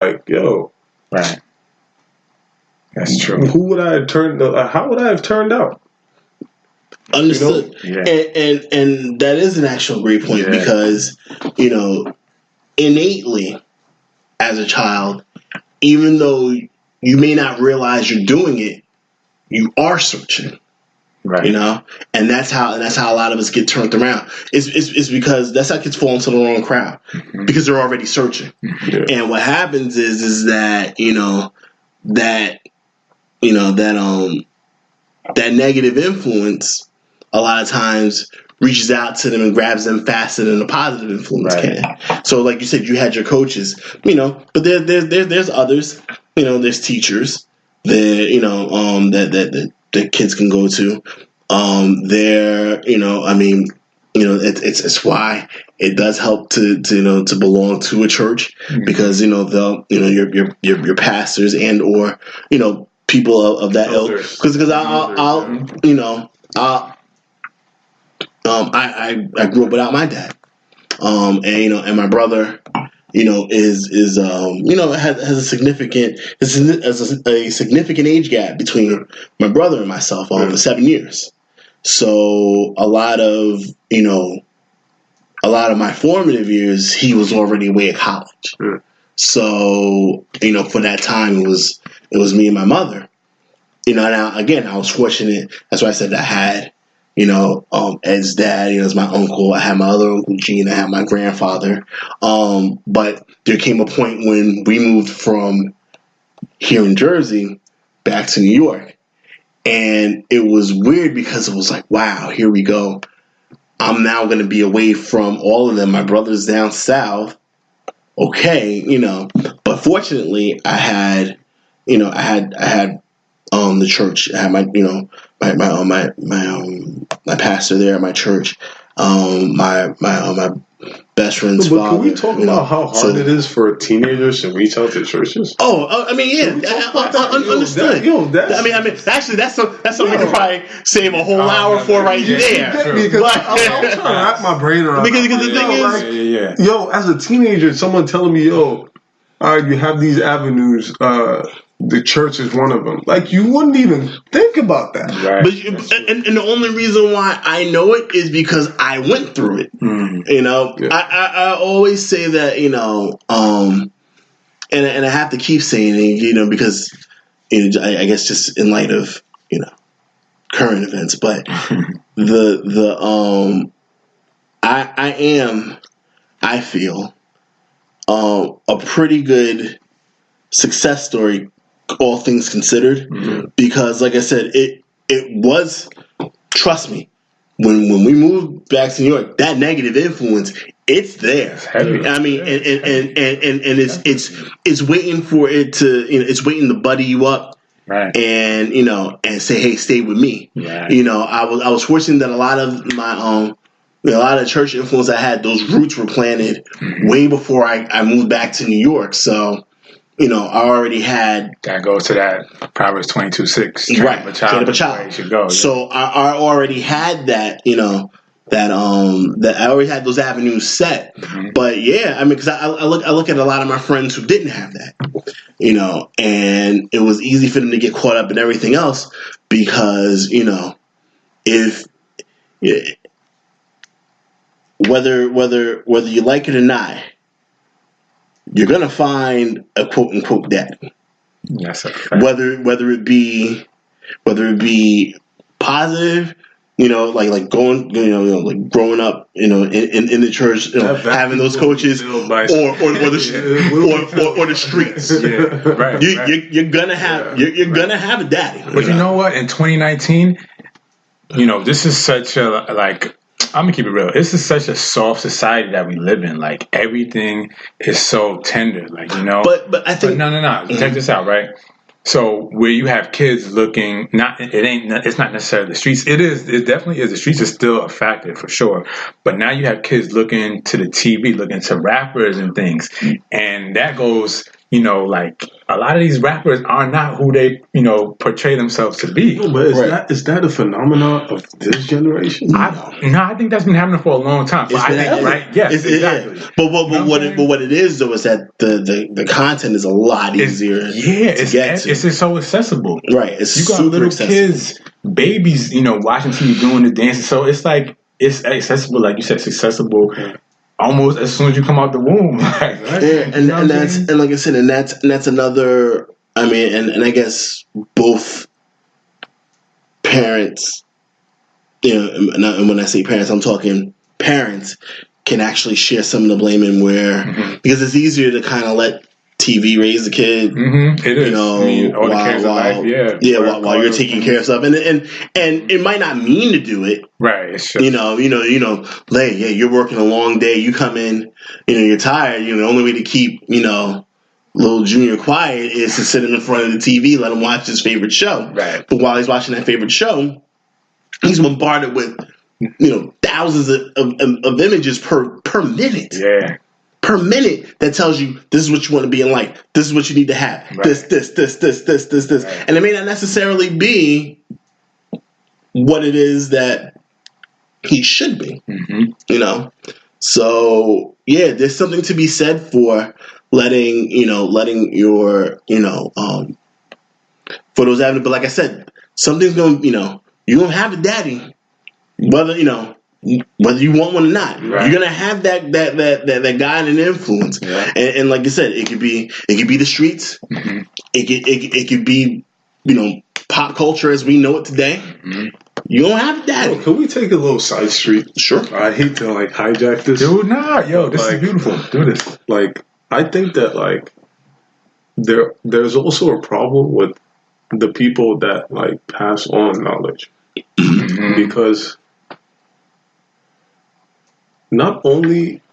like, yo, Right. That's true. who would I have turned? How would I have turned out? Understood. You know? Yeah. And that is an actual great point Yeah. because, innately as a child, even though you may not realize you're doing it, you are searching. Right. And that's how a lot of us get turned around. It's because that's how kids fall into the wrong crowd because they're already searching. Yeah. And what happens is that that negative influence a lot of times reaches out to them and grabs them faster than the positive influence can. So, like you said, you had your coaches, but there's others. There's teachers that kids can go to. It's why it does help to belong to a church because they'll your pastors and or people of that ilk because I grew up without my dad and my brother has a significant age gap between my brother and myself 7 years. So a lot of my formative years he was already away at college. So for that time it was me and my mother. Now again I was fortunate. That's why I said I had Ed's dad, as my uncle. I had my other uncle Gene. I had my grandfather. But there came a point when we moved from here in Jersey back to New York. And it was weird because it was like, wow, here we go. I'm now going to be away from all of them. My brother's down south. Okay, but fortunately I had the church. I had my my pastor there at my church. My best friend's father. Can we talk about how hard it is for teenagers to reach out to churches? Understood. Actually, that's something we could probably save a whole hour for right there. Because I'm trying to wrap my brain around. Because the thing is, as a teenager, someone telling me, all right, you have these avenues. The church is one of them. Like, you wouldn't even think about that. Right. But and the only reason why I know it is because I went through it. I always say that, and I have to keep saying it, because I guess just in light of current events. But I feel a pretty good success story, all things considered, because like I said, it was, trust me, when we moved back to New York, that negative influence, it's there. I mean, and it's waiting for it to, it's waiting to buddy you up. Right. And and say, hey, stay with me. Right. I was fortunate that a lot of my a lot of church influence I had, those roots were planted way before I moved back to New York. So I already had that goes to that Proverbs 22:6. Train up a child. Where you should go. So I already had that, that I already had those avenues set. But because I look at a lot of my friends who didn't have that, and it was easy for them to get caught up in everything else because if whether you like it or not, you're gonna find a quote unquote daddy. Yes, sir. Whether it be positive, like going, like growing up, in the church, having those coaches, or the streets. Yeah, right. You're gonna have a daddy. But you know what? In 2019, this is such a I'm gonna keep it real. This is such a soft society that we live in. Like everything is so tender. But I think no. Check this out, right? So where you have kids looking, it's not necessarily the streets. It definitely is. The streets is still a factor for sure. But now you have kids looking to the TV, looking to rappers and things, and that goes you know, like a lot of these rappers are not who they, you know, portray themselves to be. No, but is that a phenomenon of this generation? I think that's been happening for a long time. But I think, right? Yes, exactly. But what it is though is that the content is a lot easier. It's so accessible. Right. You got little kids, babies, you know, watching TV doing the dances. So it's like it's accessible, like you said, it's accessible. Almost as soon as you come out the womb, right? And like I said, and that's another. I mean, and I guess both parents, you know, and when I say parents, I'm talking parents can actually share some of the blame in where because it's easier to kind of let TV raise the kid. It is. You know, while you're taking care of stuff, and it might not mean to do it, right? It's just, you know, you're working a long day. You come in, you know, you're tired. You know, the only way to keep, you know, little Junior quiet is to sit him in front of the TV, let him watch his favorite show. Right. But while he's watching that favorite show, he's bombarded with, you know, thousands of images per minute. Yeah. Per minute that tells you this is what you want to be in life. This is what you need to have. Right. This. Right. And it may not necessarily be what it is that he should be. You know? So yeah, there's something to be said for letting your, you know, for those avenues. But like I said, something's going, you know, you're going to have a daddy, whether, you know, whether you want one or not, you're gonna have that guide and influence, and like I said, it could be the streets, it could be, you know, pop culture as we know it today. You don't have that. Can we take a little side street? Sure. I hate to like hijack this, dude. Nah, yo, this is beautiful. Do this. Like, I think that like there's also a problem with the people that like pass on knowledge because. Not only,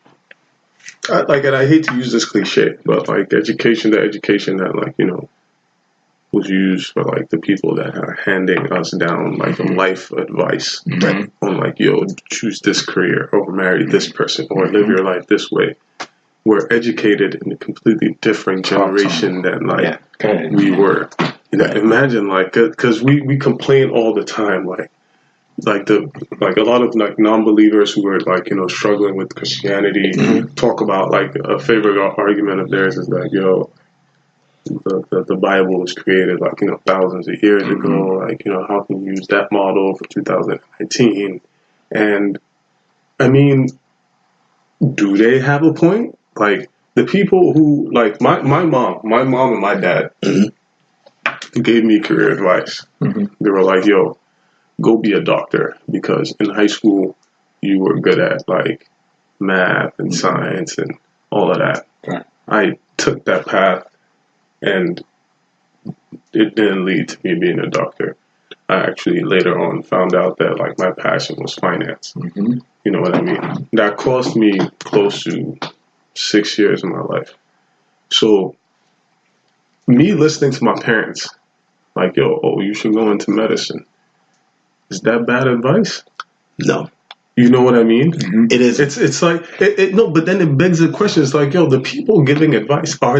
and I hate to use this cliche, but like the education that like, you know, was used for like the people that are handing us down like life advice on like, yo, choose this career or marry this person or live your life this way. We're educated in a completely different generation than like we were. You know, imagine like, because we complain all the time like a lot of like non-believers who are like, you know, struggling with Christianity talk about like a favorite argument of theirs is that, yo, the Bible was created like, you know, thousands of years ago. Like, you know, how can you use that model for 2019? And I mean, do they have a point? Like the people who like my mom and my dad gave me career advice. They were like, yo, go be a doctor because in high school you were good at like math and science and all of that. Right. I took that path and it didn't lead to me being a doctor. I actually later on found out that like my passion was finance. You know what I mean? That cost me close to 6 years of my life. So me listening to my parents like, yo, you should go into medicine. Is that bad advice? No. You know what I mean? It is. It's like no, but then it begs the question. It's like, yo, the people giving advice, are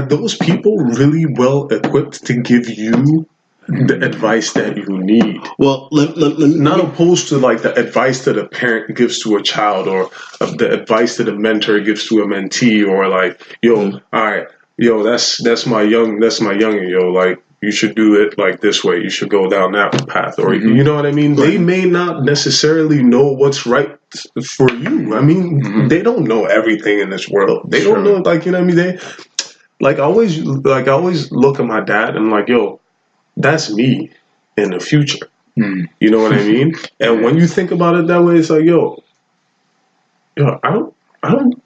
those people really well equipped to give you the advice that you need? Well, not opposed to like the advice that a parent gives to a child or the advice that a mentor gives to a mentee or like, yo, all right, yo, that's my youngin', yo, like. You should do it like this way. You should go down that path. Or, you know what I mean? Right. They may not necessarily know what's right for you. I mean, they don't know everything in this world. They don't know, like, you know what I mean? I always look at my dad and I'm like, yo, that's me in the future. You know what I mean? And when you think about it that way, it's like, yo, I don't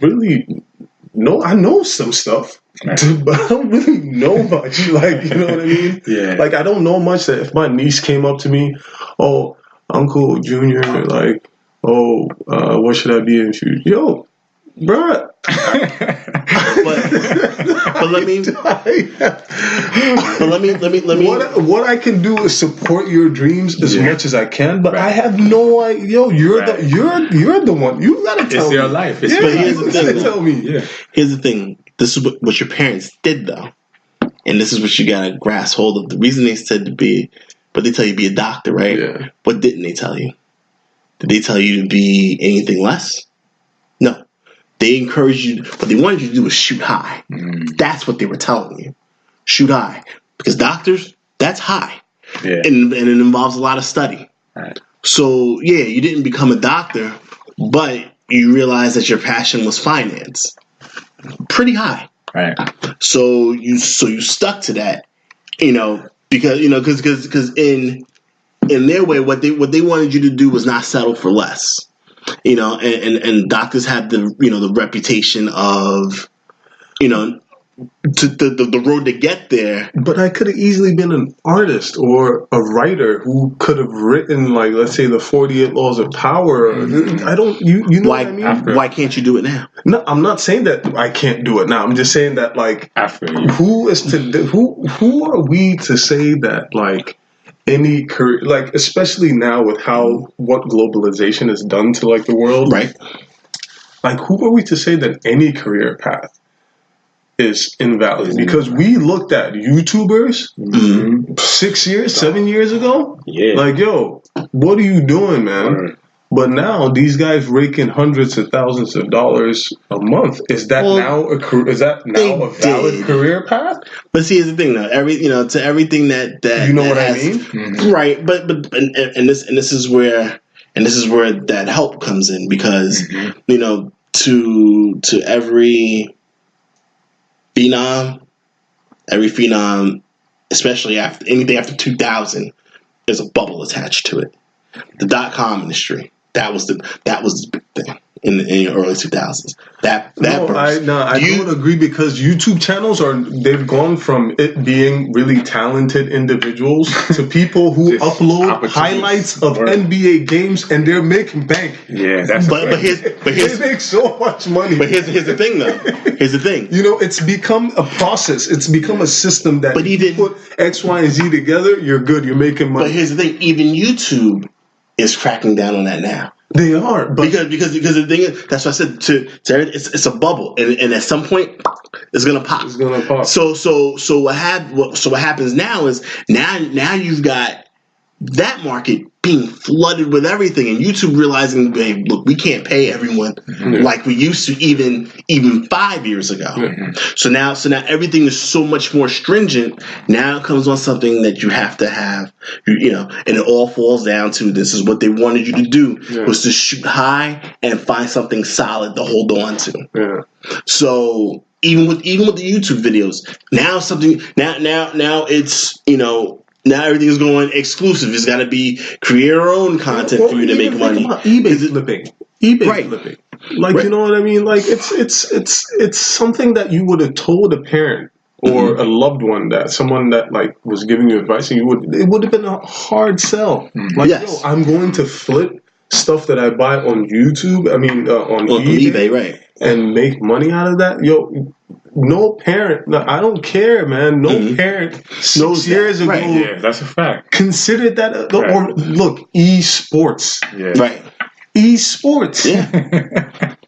really know. I know some stuff. But I don't really know much, like, you know what I mean? Yeah. Like, I don't know much that if my niece came up to me, oh, Uncle Junior, like, what should I be in future? Yo, bruh. but let me. What I can do is support your dreams as much as I can, but I have no idea. Yo, you're the one. You gotta tell me. It's your life. But here's the thing. Tell me. Yeah. Here's the thing. This is what your parents did, though, and this is what you gotta grasp hold of. The reason they said to be, but they tell you to be a doctor, right? Yeah. What didn't they tell you? Did they tell you to be anything less? No. They encouraged you. What they wanted you to do was shoot high. That's what they were telling you. Shoot high. Because doctors, that's high. Yeah. And it involves a lot of study. Right. So, yeah, you didn't become a doctor, but you realized that your passion was finance. Pretty high. Right. So you stuck to that, because in their way, what they wanted you to do was not settle for less. And doctors have the reputation of, the road to get there. But I could have easily been an artist or a writer who could have written, like, let's say, the 48 Laws of Power. I don't, you know what I mean? Why can't you do it now? No, I'm not saying that I can't do it now. I'm just saying that, like, who are we to say that, like, any career, like, especially now with what globalization has done to, like, the world, right? Like, who are we to say that any career path is invalid? Because we looked at YouTubers 7 years ago. Yeah. Like, yo, what are you doing, man? Right. But now these guys rake in hundreds of thousands of dollars a month. Is that now a valid career path? But see, here's the thing, though. To everything that you know that what has, I mean, right? But this is where that help comes in, because to every phenom, especially anything after 2000, there's a bubble attached to it. The .com industry, that was the big thing in the early 2000s. I don't agree, because YouTube channels they've gone from it being really talented individuals to people who upload highlights of NBA games and they're making bank. Yeah, that's they make so much money. But here's the thing, though. Here's the thing. It's become a process. It's become a system that if you put X, Y, and Z together, you're good. You're making money. But here's the thing. Even YouTube is cracking down on that now. They are, but because the thing is, that's what I said. It's a bubble, and at some point, it's gonna pop. It's gonna pop. So what happens now is now you've got that market being flooded with everything, and YouTube realizing, hey, look, we can't pay everyone like we used to even 5 years ago. So now everything is so much more stringent. Now it comes on something that you have to have, and it all falls down to, this is what they wanted you to do, was to shoot high and find something solid to hold on to. Yeah. So even with the YouTube videos, now it's now everything is going exclusive. It's got to be create your own content for you to make money. eBay flipping, flipping. Like, you know what I mean? Like, it's something that you would have told a parent or a loved one, that someone that, like, was giving you advice, and it would have been a hard sell. Like, yo, I'm going to flip stuff that I buy on YouTube. I mean, on eBay, right? And make money out of that. Yo, no parent, I don't care, man. No parent 6 years ago, that's a fact, considered that, or look, esports, right? Esports,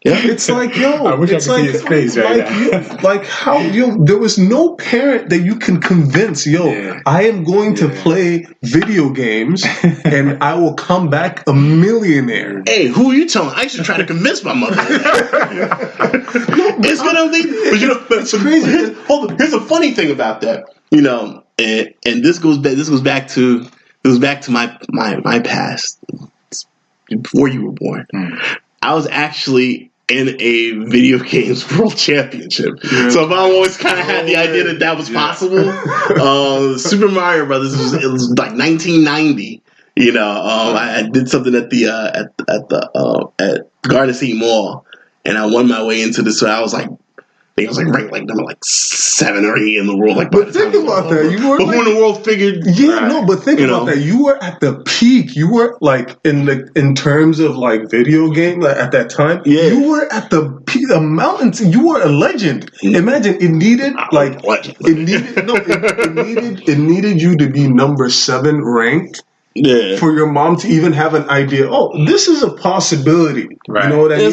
Yeah, it's like, yo, I wish it's I could see his face right now. Like how, there was no parent that you can convince, I am going to play video games and I will come back a millionaire. Hey, who are you telling? I used to try to convince my mother. It's gonna lead, but it's crazy. Hold on, here's a funny thing about that, and this goes back to my past, before you were born. I was actually in a video games world championship. So I've always kind of had the idea that was possible. Super Mario Brothers, it was like 1990. I did something at Garden City Mall, and I won my way into this. So I was like It was like ranked like number like 7 or 8 in the world. Like, but think about that. You were before the world figured. Yeah, no, but think about that. You were at the peak. You were like in terms of like video game like, at that time. Yeah. You were at the peak, the mountains. You were a legend. Imagine it needed like it needed you to be number 7 ranked. Yeah. For your mom to even have an idea, this is a possibility. Right. You know what I mean?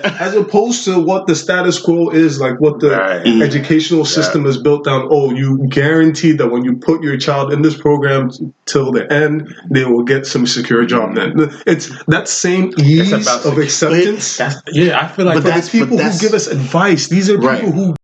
As opposed to what the status quo is, like what the educational system is built on. You guarantee that when you put your child in this program till the end, they will get some secure job. Then it's that same ease of acceptance. I feel like but the people who give us advice, these are people who